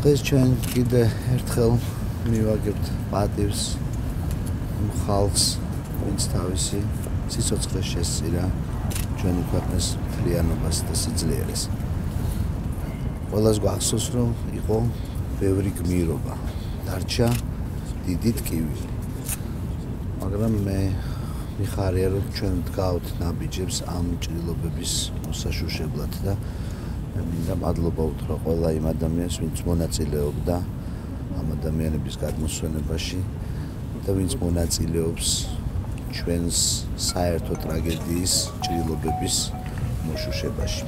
დღეს ჩვენ კიდე ერთხელ მივაგებთ პატივს იმ ხალხს, ვინც თავისი სიცოცხლე შესწირა ჩვენი ქვეყნის მთლიანობას და სიძლიერეს. ყველას გვახსოვს, რომ იყო ბევრი გმირობა, დარჩა დიდი ტკივილი. მაგრამ მე მიხარია, რომ ჩვენ დგავთ ნაბიჯებს ამ ჭრილობების მოსაშუშებლად და მე მინდა მადლობა უთხრა ყველა იმ ადამიანს, ვინც მონაწილეობდა ამ ადამიანების გადმოსვენებაში და ვინც მონაწილეობს ჩვენს საერთო ტრაგედიის ჭრილობების მოშუშებაში.